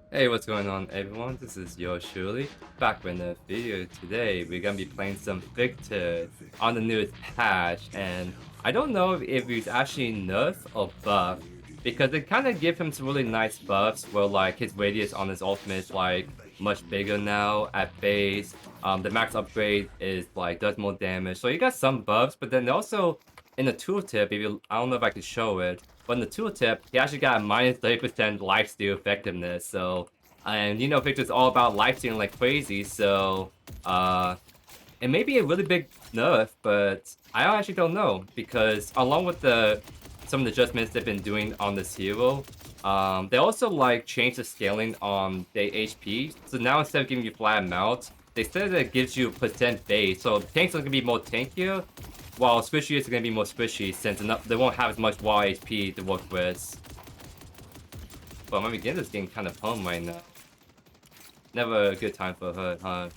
Hey, what's going on everyone? This is JoeYoursTruly, back with a video. Today we're gonna be playing some Victor on the newest patch, and I don't know if he's actually nerfed or buffed, because they kind of give him some really nice buffs where like his radius on his ultimate is like much bigger now at base. The max upgrade is like does more damage, so you got some buffs, but then also in the tooltip, if you I don't know if I can show it. But in the tooltip, he actually got a minus 30% lifesteal effectiveness. So, and you know, Victor's all about lifestealing like crazy. So, it may be a really big nerf, but I actually don't know because along with some of the adjustments they've been doing on this hero, they also like changed the scaling on the HP. So now instead of giving you flat amount, they said that it gives you percent base. So tanks are gonna be more tankier, while squishy is gonna be more squishy since they won't have as much raw HP to work with. But my beginner's getting kind of home right now. Never a good time for her, huh?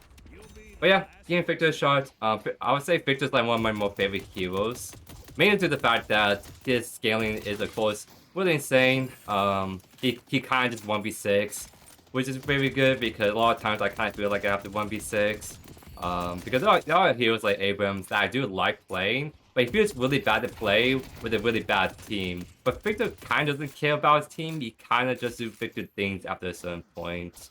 But yeah, giving Victor a shot. I would say Victor's like one of my more favorite heroes. Mainly due to the fact that his scaling is, of course, really insane. He kind of just 1v6, which is very good because a lot of times I kind of feel like I have to 1v6. Because there are heroes like Abrams that I do like playing, but he feels really bad to play with a really bad team. But Victor kind of doesn't care about his team. He kind of just do Victor things after a certain point.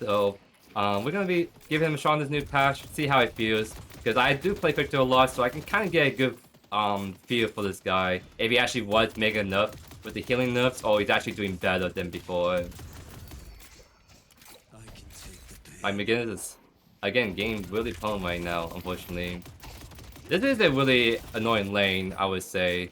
So, we're gonna be giving him a shot on this new patch, see how it feels. Because I do play Victor a lot, so I can kind of get a good feel for this guy. If he actually was mega enough with the healing nerfs, or he's actually doing better than before. My McGinnis is, again, getting really prone right now, unfortunately. This is a really annoying lane, I would say.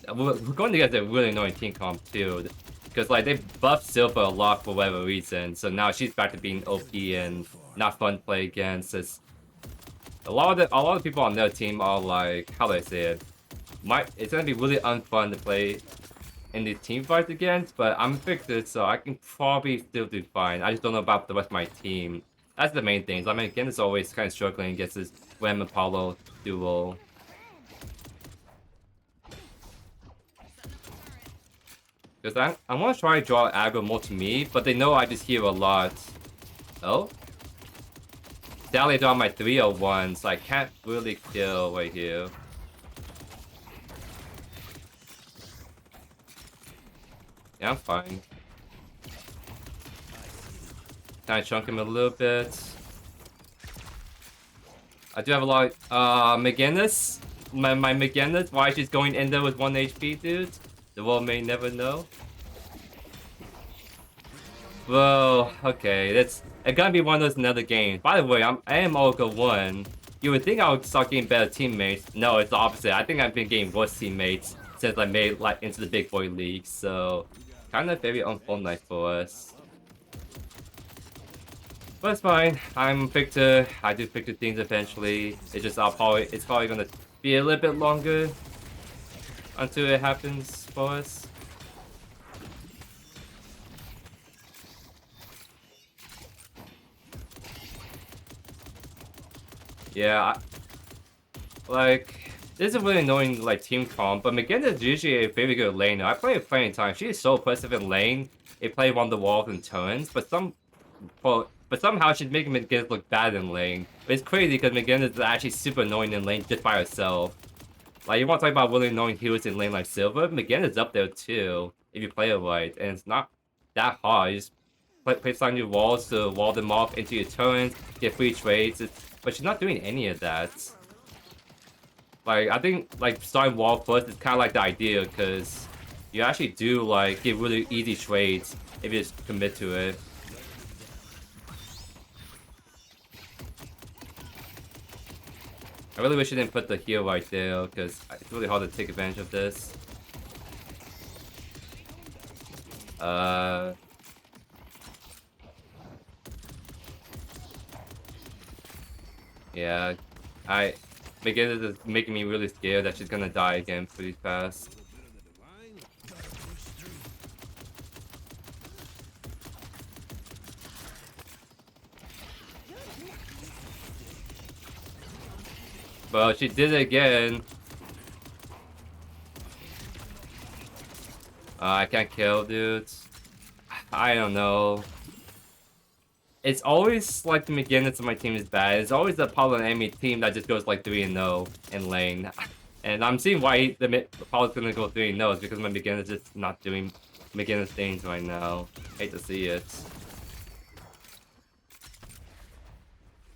We're going to get a really annoying team comp, too. Because like they buffed Silva a lot for whatever reason, so now she's back to being OP and not fun to play against. A lot of people on their team are like, how do I say it? It's gonna be really unfun to play in these team fights against, but I'm Victor, so I can probably still do fine. I just don't know about the rest of my team. That's the main thing. I mean, again, it's always kind of struggling against this Ram Apollo duo. Because I want to try to draw aggro more to me, but they know I just heal a lot. Oh? Sadly, they're on my 301, so I can't really kill right here. Yeah, I'm fine. Kind of chunk him a little bit. I do have a lot. McGinnis? My McGinnis? Why she's going in there with 1 HP, dude? The world may never know. Well, okay, it's gonna be one of those another games. By the way, I am Olga 1. You would think I would start getting better teammates. No, it's the opposite. I think I've been getting worse teammates since I made like into the big boy league. So, kind of very unfortunate for us. But it's fine. I'm Victor. I do Victor things eventually. It's just it's probably gonna be a little bit longer until it happens for us. Yeah, like, this is a really annoying like team comp, but McGinnis is usually a very good laner. I play her plenty of times. She is so impressive in lane. They play on the walls and turns, but somehow she's making McGinnis look bad in lane. But it's crazy because McGinnis is actually super annoying in lane just by herself. Like, you want to talk about really annoying heroes in lane like Silver? McGinnis is up there too, if you play it right. And it's not that hard. You just place on your walls to wall them off into your turns, get free trades. But she's not doing any of that. Like, I think, like, starting wall first is kind of like the idea, because you actually do, like, get really easy trades if you just commit to it. I really wish I didn't put the heal right there, because it's really hard to take advantage of this. Yeah, McGinnis is making me really scared that she's gonna die again pretty fast. But she did it again. I can't kill dudes. I don't know. It's always like the beginnings of my team is bad. It's always the Apollo enemy team that just goes like 3-0 in lane. And I'm seeing why the Apollo's gonna go 3-0 is because my beginner's just not doing beginner's things right now. Hate to see it.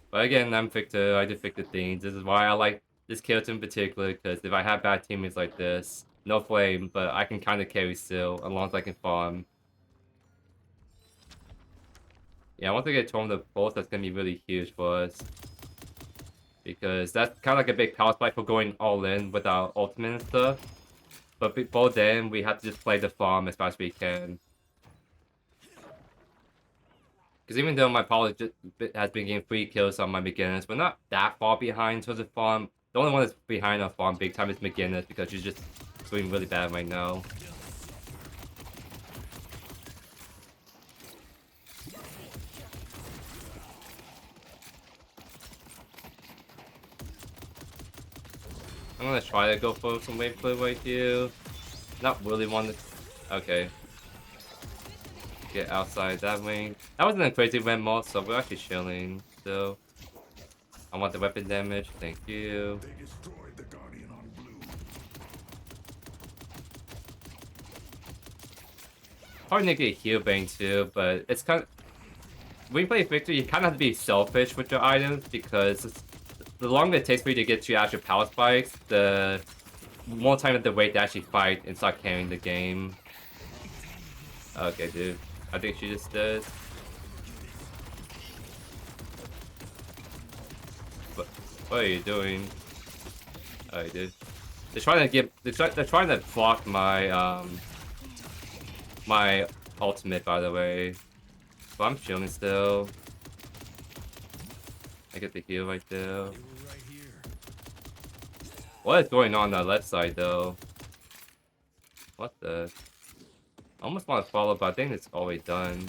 But again, I'm Victor. I do Victor things. This is why I like this character in particular, because if I have bad teammates like this, no flame, but I can kind of carry still, as long as I can farm. Yeah, once I get Torn the Pulse, that's gonna be really huge for us. Because that's kind of like a big power spike for going all in with our ultimate and stuff. But before then, we have to just play the farm as fast as we can. Because even though my Apollo has been getting 3 kills on my beginners, we're not that far behind in terms of farm. The only one that's behind on farm big time is beginners because she's just doing really bad right now. I'm gonna try to go for some wave play right here. Not really want to. Okay. Get outside that wing. That wasn't a crazy win mod, so we're actually chilling. So I want the weapon damage. Thank you. They destroyed the Guardian on blue. Hard to get a heal bang too, but it's kind of when you play Victor, you kind of have to be selfish with your items because the longer it takes for you to get to your actual power spikes, the more time of the wait to actually fight and start carrying the game. Okay, dude. I think she just did. What are you doing? Oh, dude. They're trying to get. They're trying to block my my ultimate, by the way. But I'm chilling still. I get the heal right there. What is going on the left side though? What the? I almost want to follow, but I think it's always done.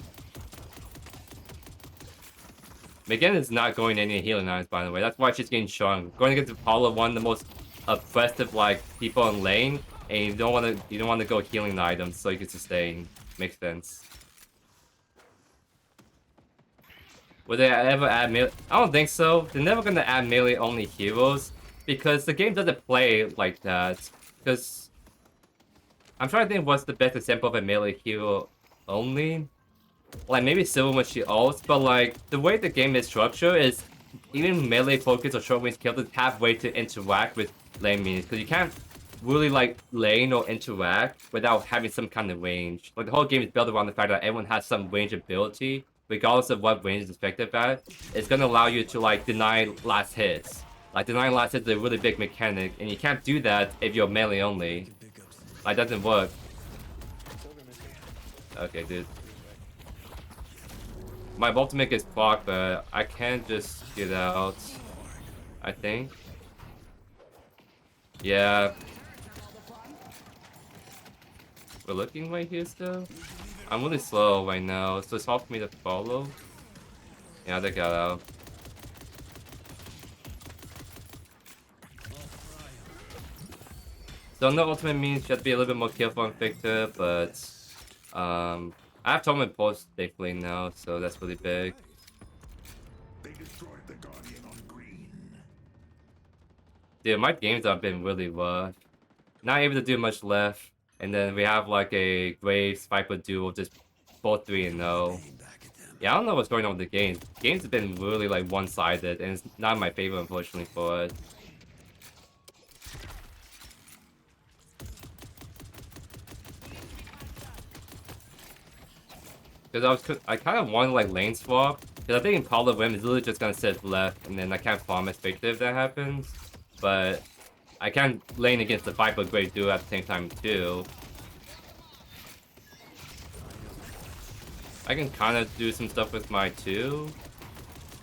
Megan is not going any healing items, by the way. That's why she's getting shrunk. Going against Apollo, one of the most aggressive like people in lane, and you don't want to go healing the items so you can sustain. Makes sense. Would they ever add melee? I don't think so. They're never gonna add melee only heroes because the game doesn't play like that. Because I'm trying to think what's the best example of a melee hero only. Like maybe Silver when she ults, but like the way the game is structured is even melee focus or short range killers have way to interact with lane minions because you can't really like lane or interact without having some kind of range. Like the whole game is built around the fact that everyone has some range ability, regardless of what range is effective at. It's gonna allow you to like deny last hits. Like denying last hits is a really big mechanic, and you can't do that if you're melee only. Like doesn't work. Okay, dude. My ultimate is blocked, but I can't just get out. I think. Yeah. We're looking right here still. I'm really slow right now, so it's hard for me to follow. Yeah, they got out. So no ultimate means you have to be a little bit more careful on Victor, but I have Torment Pulse thankfully now, so that's really big. They destroyed the Guardian on green. Dude, my games have been really rough. Not able to do much left, and then we have like a Graves Viper duel, just both 3-0. Yeah, I don't know what's going on with the games. Games have been really like one-sided, and it's not my favorite unfortunately for us. Because I kind of wanted like lane swap. Because I think in Call of Wim is literally just gonna sit left, and then I can't farm as effective if that happens. But I can't lane against the Viper Great Duo at the same time too. I can kind of do some stuff with my 2,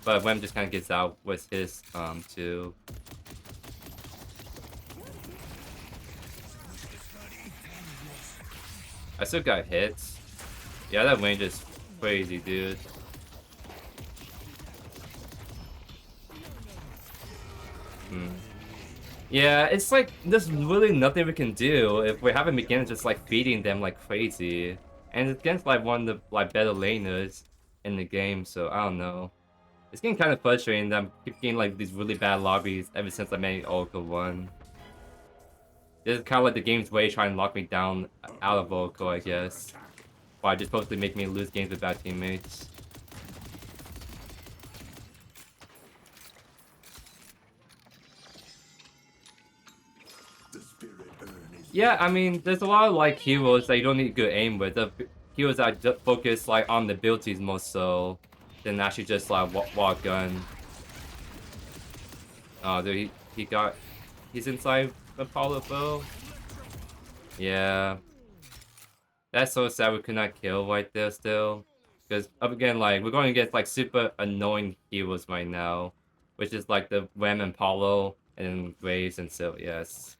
but Wim just kind of gets out with his 2. I still got hits. Yeah, that range is crazy, dude. Yeah, it's like there's really nothing we can do if we haven't begun just like feeding them like crazy. And it's against like one of the like better laners in the game, so I don't know. It's getting kind of frustrating that I'm keep getting like these really bad lobbies ever since I made Oracle 1. This is kind of like the game's way trying to lock me down out of Oracle, I guess. By just supposed to make me lose games with bad teammates. Yeah, I mean, there's a lot of like heroes that you don't need good aim with. The heroes that just focus like on the abilities more so than actually just like walk gun. Oh, dude, he's inside the Apollo bow. Yeah, that's so sad we could not kill right there still. Because up again, like we're going against like super annoying heroes right now, which is like the Ram and Paulo and Graves and so yes.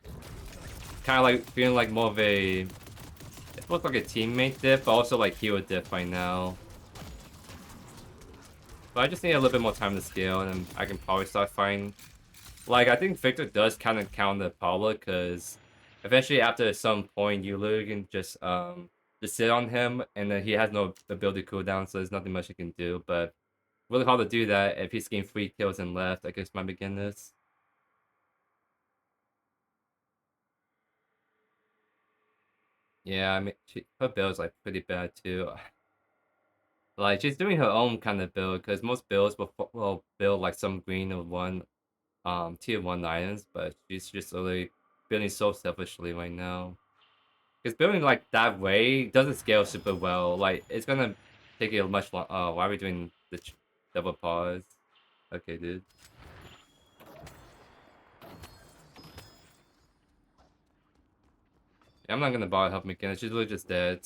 Kind of like feeling like more of a it looks like a teammate diff, but also like hero diff right now. But I just need a little bit more time to scale, and I can probably start fighting. Like, I think Victor does kind of count the Paula, because eventually after some point, you literally can just sit on him, and then he has no ability cooldown, so there's nothing much you can do. But really hard to do that if he's getting 3 kills and left against my beginners. Yeah, I mean, her build's like pretty bad too. Like, she's doing her own kind of build, because most builds will build like some green or one tier 1 items, but she's just really building so selfishly right now. Because building like that way doesn't scale super well. Like, it's gonna take you much long. Oh, why are we doing the double pause? Okay, dude. Yeah, I'm not gonna bother helping again. She's literally just dead.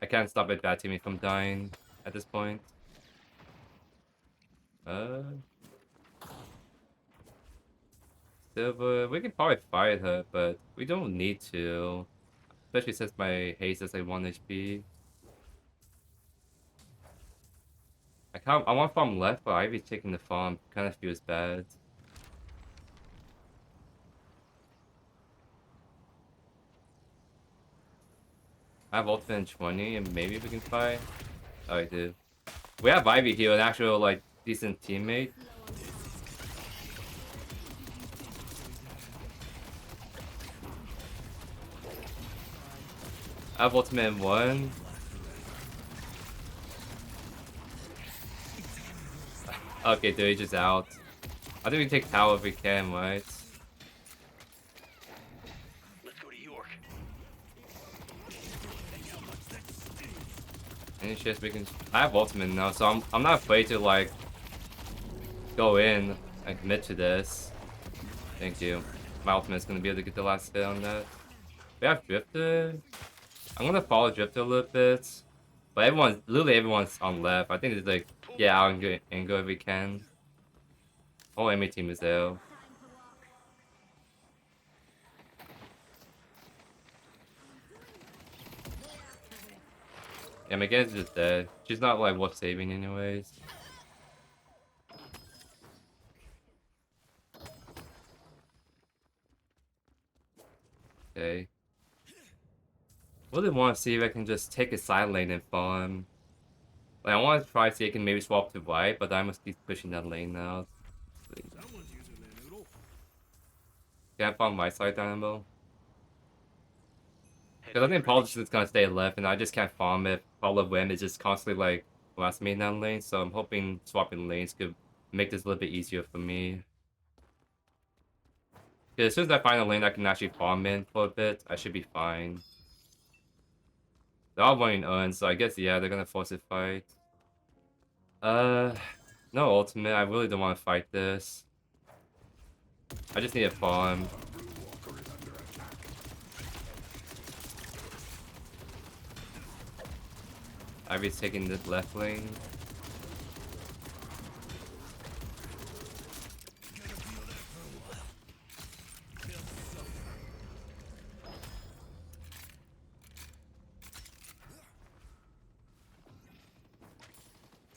I can't stop it bad teaming from dying at this point. Uh, Silver, we can probably fight her, but we don't need to. Especially since my haste is like 1 HP. I want farm left, but Ivy taking the farm kind of feels bad. I have ultimate in 20, and maybe we can fight. Oh, I do. We have Ivy here, an actual like decent teammate. I have ultimate in 1. Okay, dude, he's just out. I think we take tower if we can, right? Any chance we can? I have ultimate now, so I'm not afraid to like go in and commit to this. Thank you. My ultimate's gonna be able to get the last hit on that. We have Drifter. I'm gonna follow Drifter a little bit, but literally everyone's on left. I think it's like yeah, I'll go if we can. Whole enemy team is there. Yeah, Megan's just dead. She's not like worth saving anyways. Okay. Really want to see if I can just take a side lane and farm. Like, I want to try to see if I can maybe swap to white, but I must keep pushing that lane now. Can I farm my side dynamo? Because I think Paul's just gonna stay left, and I just can't farm if Paula Wim is just constantly like harassing me in that lane. So I'm hoping swapping lanes could make this a little bit easier for me. Because as soon as I find a lane I can actually farm in for a bit, I should be fine. They're all running Earn, so I guess yeah, they're gonna force a fight. Uh, no ultimate. I really don't want to fight this. I just need a farm. Ivy's taking the left lane.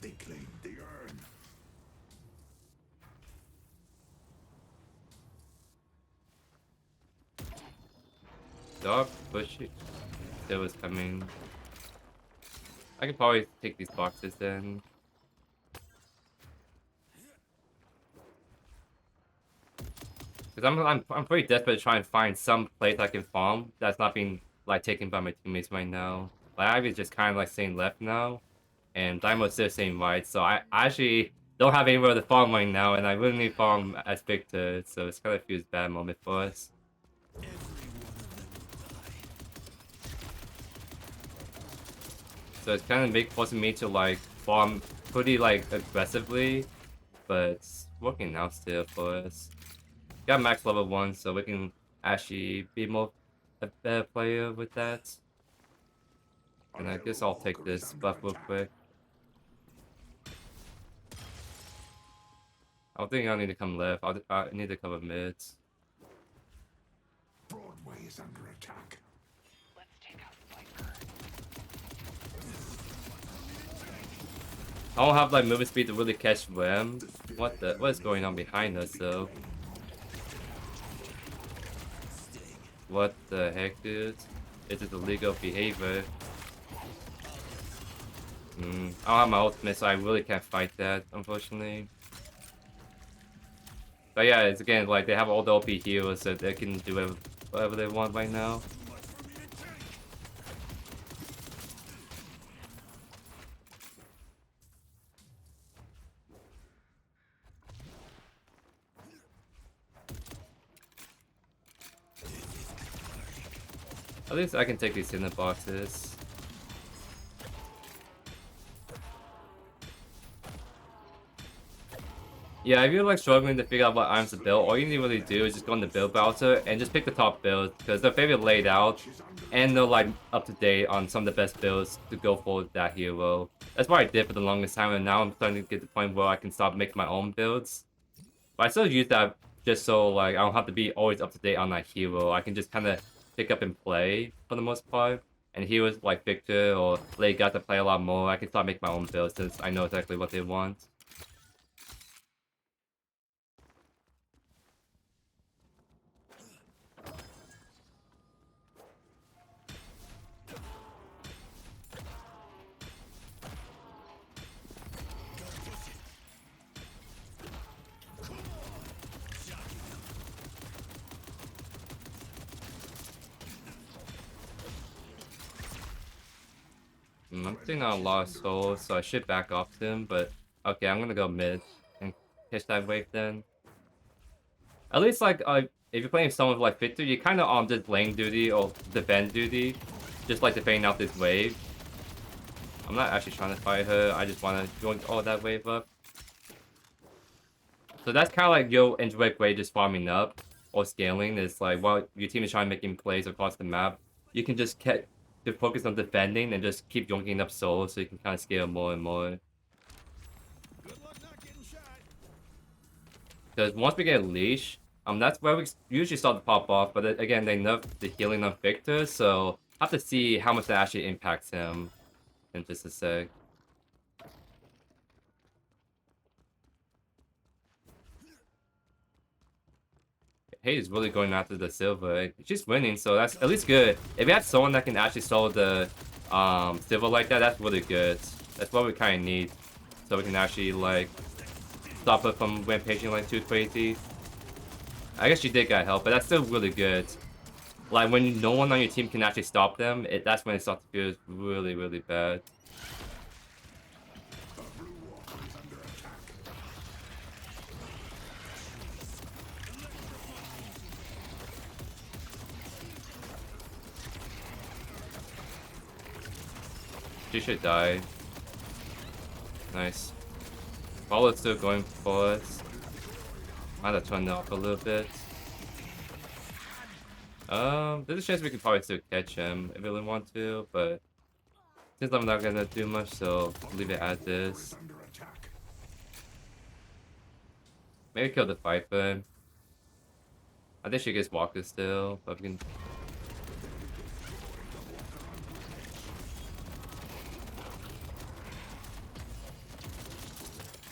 They claim the urn. dog push it was coming. I could probably take these boxes then. Because I'm pretty desperate to try and find some place I can farm that's not being like taken by my teammates right now. Like Ivy's just kind of like staying left now, and Daimo's still staying right. So I actually don't have anywhere to farm right now, and I really need farm as Victor. So it's kind of feels bad moment for us. So it's kind of forcing me to like farm pretty like aggressively, but it's working out still for us. Got max level 1, so we can actually be a better player with that. And I guess I'll take this buff real quick. I don't think I need to come left. I need to cover mids. Broadway is under attack. Let's take out Viper. I don't have like movement speed to really catch them. What is going on behind us though? What the heck, dude? Is it illegal behavior? I don't have my ultimate, so I really can't fight that, unfortunately. But yeah, it's again like they have all the OP heroes, so they can do whatever they want right now. At least I can take these cinder boxes. Yeah, if you're like struggling to figure out what items to build, all you need to really do is just go on the build browser and just pick the top builds because they're favorite laid out and they're like up to date on some of the best builds to go for that hero. That's what I did for the longest time, and now I'm starting to get to the point where I can start making my own builds. But I still use that just so like I don't have to be always up to date on that hero. I can just kind of pick up and play for the most part. And heroes like Victor or late guys that play a lot more, I can start making my own builds since I know exactly what they want. I'm thinking on a lot of souls, so I should back off them, but okay, I'm gonna go mid and catch that wave then. At least like if you're playing someone like Victor, you're kinda on just lane duty or defend duty. Just like defending out this wave. I'm not actually trying to fight her, I just wanna join all that wave up. So that's kinda like your indirect way just farming up or scaling. Is like while your team is trying to making plays across the map, you can just focus on defending and just keep yoinking up souls so you can kind of scale more and more. Because once we get a leash, that's where we usually start to pop off. But again, they nerf the healing on Victor, so I have to see how much that actually impacts him in just a sec. Hayes really going after the silver. She's winning, so that's at least good. If you have someone that can actually solo the silver like that, that's really good. That's what we kind of need, so we can actually like stop her from rampaging like too crazy. I guess she did get help, but that's still really good. Like when no one on your team can actually stop them, that's when it starts to feel really, really bad. She should die. Nice. Paula's still going for us. Might have turned off a little bit. There's a chance we could probably still catch him if we really want to, but since I'm not gonna do much, so leave it as is. Maybe kill the Viper. I think she gets Walker still, but we can.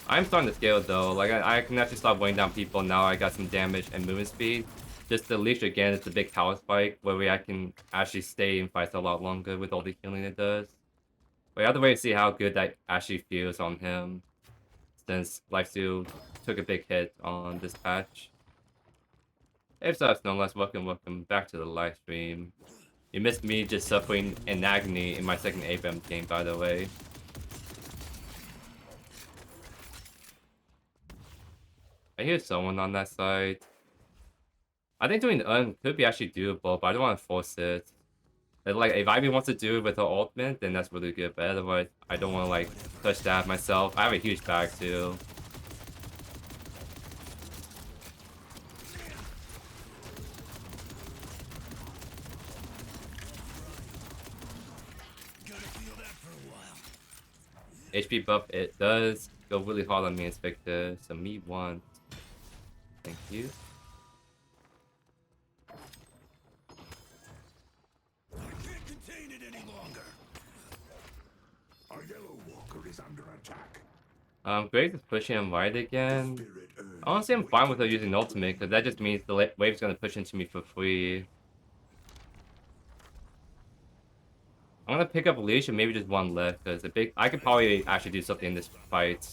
I'm starting to scale though, like I can actually start weighing down people now. I got some damage and movement speed. just the leash again is the big power spike where I can actually stay in fights a lot longer with all the healing it does. But you have to wait to see how good that actually feels on him, since lifesteal took a big hit on this patch. If so, nonetheless, welcome back to the live stream. You missed me just suffering in agony in my second ABM game, by the way. I hear someone on that side. I think doing could be actually doable, but I don't want to force it. Like, if Ivy wants to do it with her ultimate, then that's really good, but otherwise, I don't want to, like, touch that myself. I have a huge bag, too. HP buff, it does go really hard on me as Victor, so me one. Thank you. I can't contain it any longer. Our yellow walker is under attack. Graves is pushing him right again. Honestly, I'm fine with her using ultimate, because that just means the wave's gonna push into me for free. I'm gonna pick up leash and maybe just one left, because I could probably actually do something in this fight.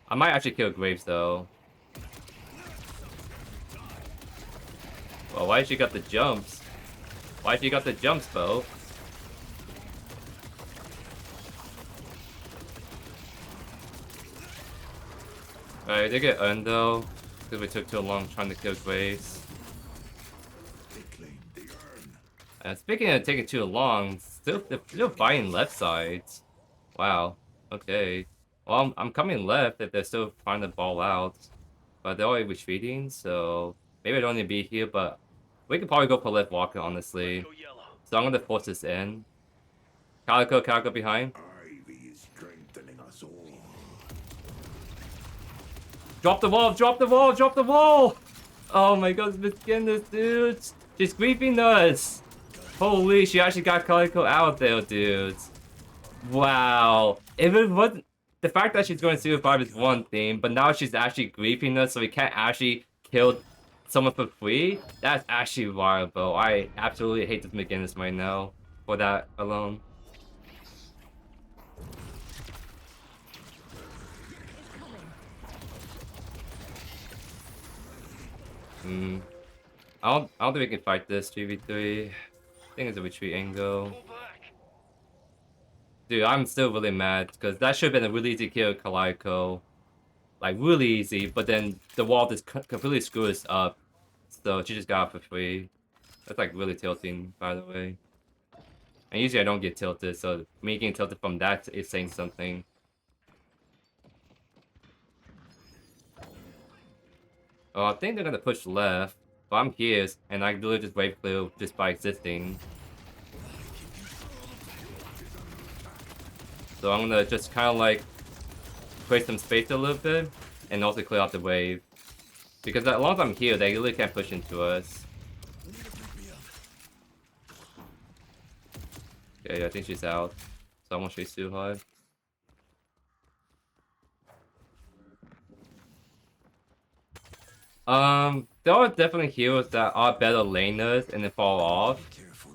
I might actually kill Graves though. Well, why she got the jumps? Why she got the jumps, Bo? Alright, they get earned though, because we took too long trying to kill Graves. Speaking of taking too long, they're still fighting left sides. Wow. Okay. Well, I'm coming left if they're still trying to ball out, but they're already retreating, so maybe I don't need to be here. But we could probably go for left walker, honestly. So I'm gonna force this in. Calico behind. Ivy is strengthening us all. Drop the wall! Drop the wall! Drop the wall! Oh my God, Miss Goodness, dude! She's creeping us. Holy, she actually got Calico out there, dudes. Wow. If it wasn't... The fact that she's going Super 5 is one thing, but now she's actually griefing us so we can't actually kill someone for free? That's actually wild, bro. I absolutely hate this McGinnis right now for that alone. I don't think we can fight this 3v3. I think it's a retreat angle. Dude, I'm still really mad because that should have been a really easy kill, Calico. Like, really easy, but then the wall just completely screwed us up. So she just got it for free. That's like really tilting, by the way. And usually I don't get tilted, so me getting tilted from that is saying something. Oh, I think they're gonna push left, but I'm here, and I literally just wave clear just by existing. So I'm gonna just kind of like create some space a little bit, and also clear out the wave. Because as long as I'm here, they really can't push into us. Okay, I think she's out. So I won't chase too hard. There are definitely heroes that are better laners and then fall off.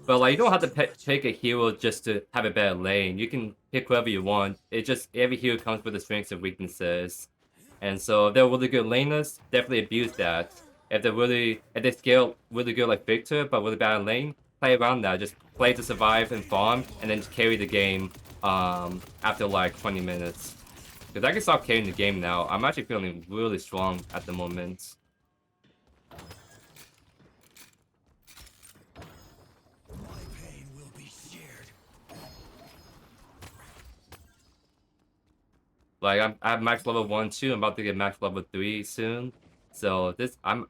But like, you don't have to pick a hero just to have a better lane. You can pick whoever you want. It just, every hero comes with the strengths and weaknesses. And so if they're really good laners, definitely abuse that. If they scale really good like Victor, but really bad lane, play around that. Just play to survive and farm, and then just carry the game after like 20 minutes. Because I can stop carrying the game now. I'm actually feeling really strong at the moment. Like I have max level 1, 2. I'm about to get max level 3 soon. So I'm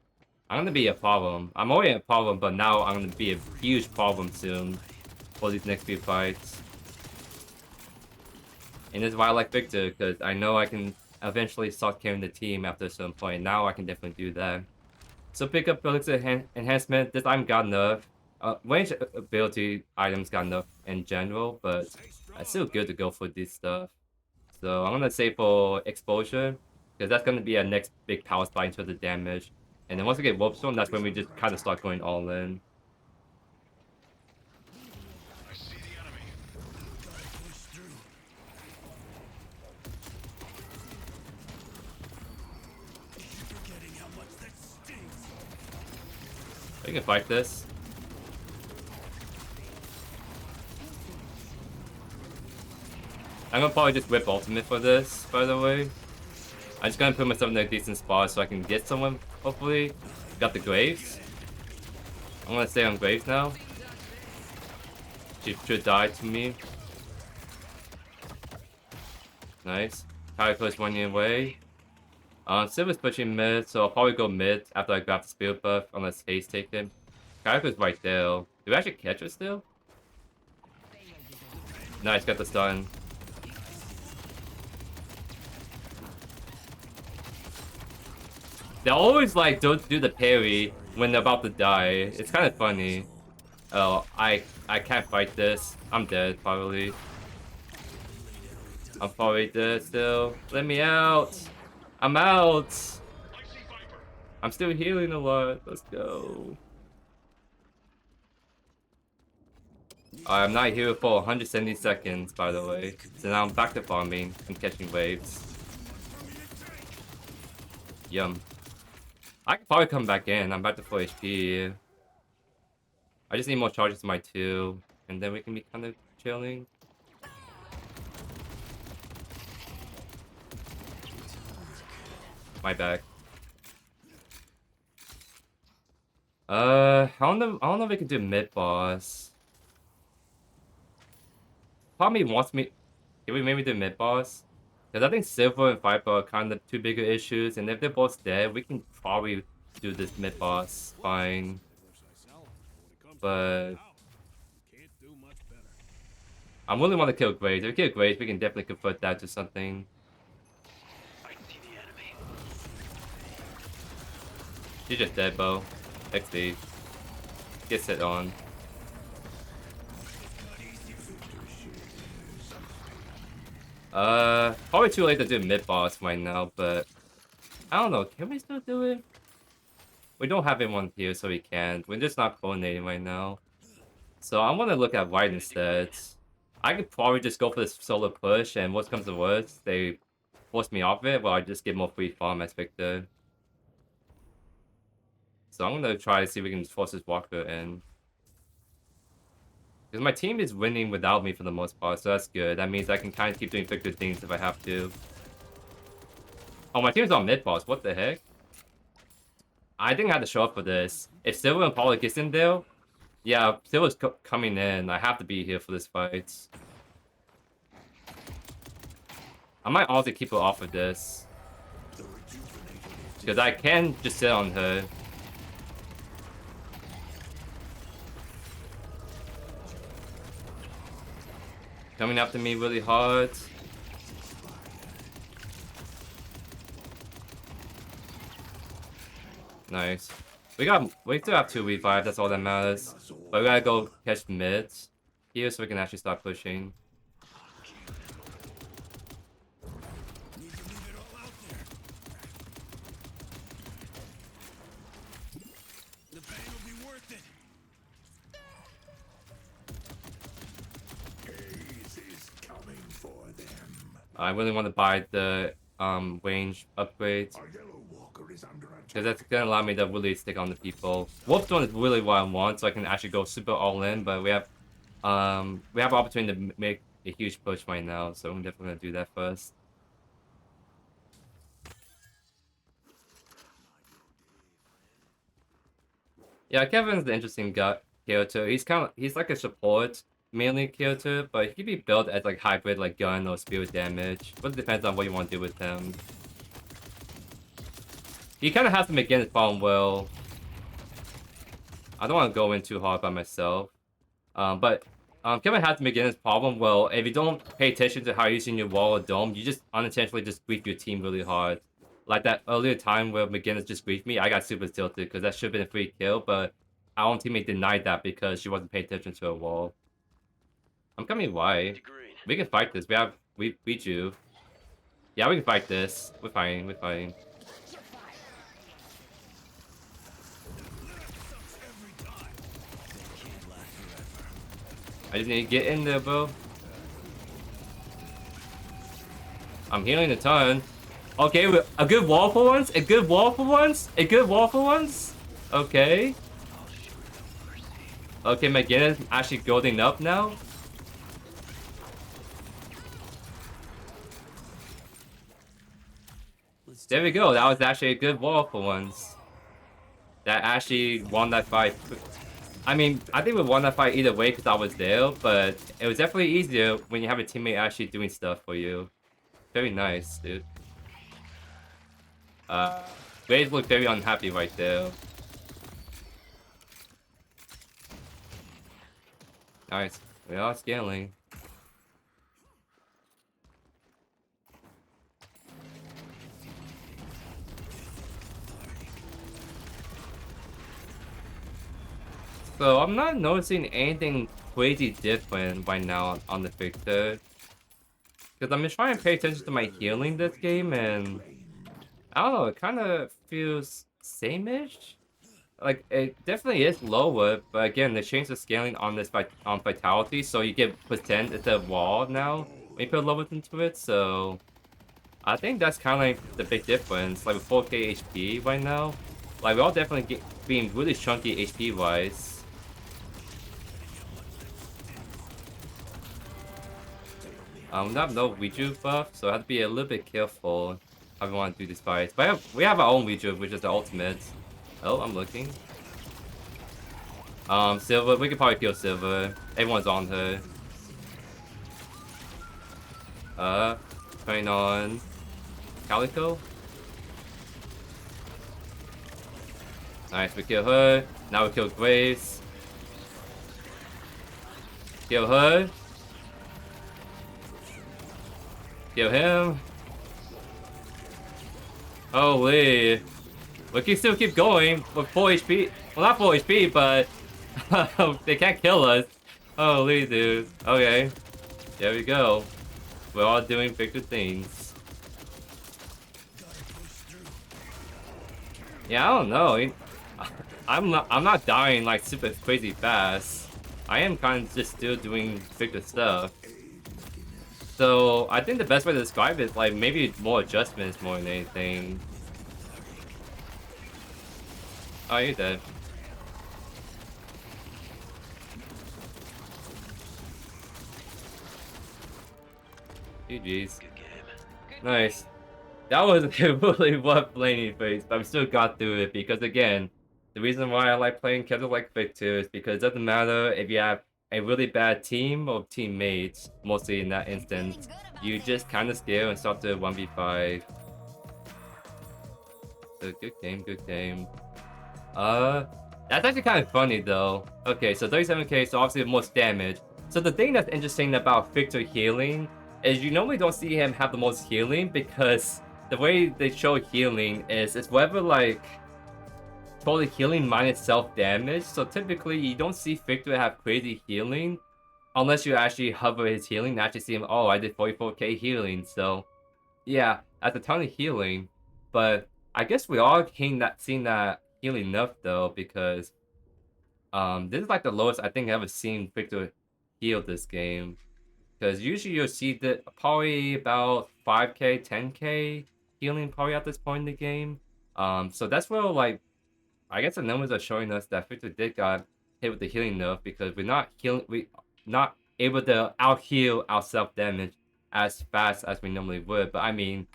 gonna be a problem. I'm already a problem, but now I'm gonna be a huge problem soon for these next few fights. And this is why I like Victor, because I know I can eventually start carrying the team after a certain point. Now I can definitely do that. So pick up Elixir enhancement. This item got nerfed. Range ability items got nerfed in general, but it's still good to go for this stuff. So I'm gonna say for exposure, Because that's going to be our next big power spike into the damage. And then once we get Warp Storm, that's when we just kind of start going all in. I see the enemy. Gotta push through. You're forgetting how much that stings. We can fight this. I'm gonna probably just whip ultimate for this, by the way. I'm just gonna put myself in a decent spot so I can get someone, hopefully. Got the Graves. I'm gonna stay on Graves now. She should die to me. Nice. Kayako's running away. Silver's pushing mid, so I'll probably go mid after I grab the spirit buff, unless Haze take him. Kayako's right there. Do we actually catch her still? Nice, got the stun. They always like don't do the parry when they're about to die. It's kind of funny. Oh, I can't fight this. I'm dead probably. I'm probably dead still. Let me out. I'm out. I'm still healing a lot. Let's go. I'm not here for 170 seconds, by the way. So now I'm back to farming and catching waves. Yum. I can probably come back in. I'm back to full HP. I just need more charges to my 2, and then we can be kind of chilling. My back. I don't know if we can do mid boss. Probably wants me. Can we maybe do mid boss? Because I think Silver and Viper are kind of two bigger issues, and if they're both dead, we can probably do this mid boss fine. But I really want to kill Graves. If we kill Graves, we can definitely convert that to something. I see the enemy. She's just dead, Bo. XD. Get set on. Probably too late to do mid boss right now, but I don't know. Can we still do it? We don't have anyone here, so we can't. We're just not coordinating right now. So I'm gonna look at white instead. I could probably just go for this solo push, and worst comes to worst, they force me off it, but I just get more free farm as Victor. So I'm gonna try to see if we can force this Walker in. Because my team is winning without me for the most part, so that's good. That means I can kind of keep doing Victor things if I have to. Oh, my team's on mid boss. What the heck? I think I had to show up for this. If Silver and Paula gets in there, yeah, Silver's coming in. I have to be here for this fight. I might also keep her off of this. Because I can just sit on her. Coming after me really hard. Nice. We still have 2v5, that's all that matters. But we gotta go catch mid here so we can actually start pushing. I really want to buy the range upgrades. Because that's gonna allow me to really stick on the people. Warpstone is really what I want, so I can actually go super all in. But we have opportunity to make a huge push right now, so I'm definitely gonna do that first. Yeah, Kevin's the interesting character. He's like a support mainly character, but he can be built as like hybrid, like gun or spirit damage. But it depends on what you want to do with him. He kind of has to make his problem well. I don't want to go in too hard by myself. But Kevin has to make his problem well. If you don't pay attention to how you're using your wall or dome, you just unintentionally just grief your team really hard. Like that earlier time where McGinnis just griefed me, I got super tilted because that should have been a free kill, but our own teammate denied that because she wasn't paying attention to her wall. I'm coming wide. We can fight this. We beat you. Yeah, we can fight this. We're fighting. We're fighting. I just need to get in there, bro. I'm healing a ton. Okay, a good wall for once. A good wall for once. A good wall for once. Okay. Okay, McGinnis actually building up now. There we go. That was actually a good wall for once. That actually won that fight. I mean, I think we won that fight either way because I was there, but it was definitely easier when you have a teammate actually doing stuff for you. Very nice, dude. Graves look very unhappy right there. Nice. We are scaling. So I'm not noticing anything crazy different right now on the Victor. Because I'm just trying to pay attention to my healing this game, and I don't know, it kind of feels same-ish. Like, it definitely is lower, but again, they changed the scaling on this on Vitality, so you get percent at the wall now when you put levels into it, so I think that's kind of like the big difference. Like with 4k HP right now, like we're all definitely being really chunky HP-wise. We have no rejuve buff, so I have to be a little bit careful how we want to do these fights. But we have our own rejuve, which is the ultimate. Oh, I'm looking. Silver, we could probably kill Silver. Everyone's on her. Turning on Calico. Nice, we kill her. Now we kill Graves. Kill her. Kill him. Holy. We can still keep going with 4 HP. Well, not 4 HP, but they can't kill us. Holy dude. Okay. There we go. We're all doing bigger things. Yeah, I don't know. I'm not dying like super crazy fast. I am kind of just still doing bigger stuff. So I think the best way to describe it is like maybe more adjustments more than anything. Oh, you're dead. GG's. Nice. That was a really rough laning phase, but I still got through it because again, the reason why I like playing characters like Victor is because it doesn't matter if you have a really bad team or teammates, mostly in that instance, you just kind of scale and start to 1v5. So good game, good game. That's actually kind of funny though. Okay, so 37k, so obviously the most damage. So the thing that's interesting about Victor healing is you normally don't see him have the most healing because the way they show healing is it's whatever like total healing minus self-damage. So typically you don't see Victor have crazy healing unless you actually hover his healing and actually see him, oh, I did 44k healing. So yeah, that's a ton of healing. But I guess we all seen that healing enough though, because this is like the lowest I think I've ever seen Victor heal this game. Because usually you'll see that probably about 5k, 10k healing probably at this point in the game. So that's where like I guess the numbers are showing us that Victor did got hit with the healing nerf because we're not able to out heal our self damage as fast as we normally would. But I mean,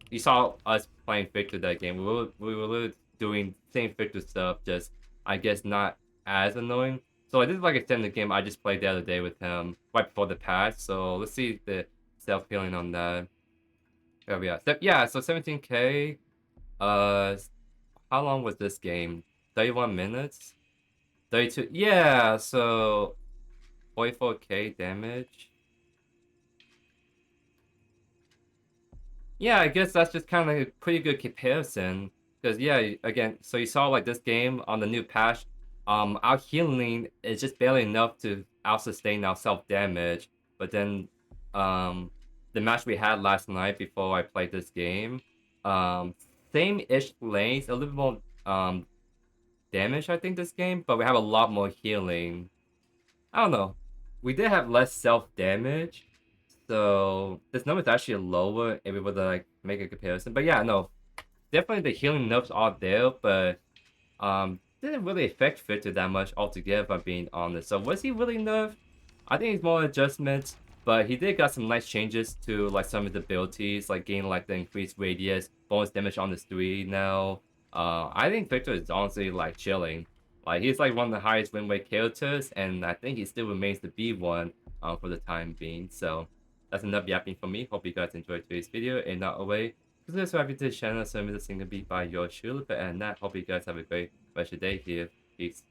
you saw us playing Victor that game. We were doing same Victor stuff, just I guess not as annoying. So this is like a extended game I just played the other day with him right before the patch. So let's see the self healing on that. There we are. Yeah, so 17k. How long was this game? 31 minutes? 32. Yeah, so 44k damage. Yeah, I guess that's just kind of a pretty good comparison. Because yeah, again, so you saw like this game on the new patch, our healing is just barely enough to out sustain our self damage. But then the match we had last night before I played this game. Same-ish lanes, a little more damage I think this game, but we have a lot more healing. I don't know. We did have less self-damage, so this number is actually lower if we were to like make a comparison. But yeah, no, definitely the healing nerfs are there, but didn't really affect Victor that much altogether, if I'm being honest. So was he really nerfed? I think it's more adjustments, but he did got some nice changes to like some of the abilities, like getting like the increased radius, bonus damage on the 3 now. I think Victor is honestly like chilling. Like he's like one of the highest win rate characters, and I think he still remains to be one for the time being. So that's enough yapping for me. Hope you guys enjoyed today's video. And not away, consider subscribing to the channel so you miss a single beat by yours truly. And that, hope you guys have a great rest of your day here. Peace.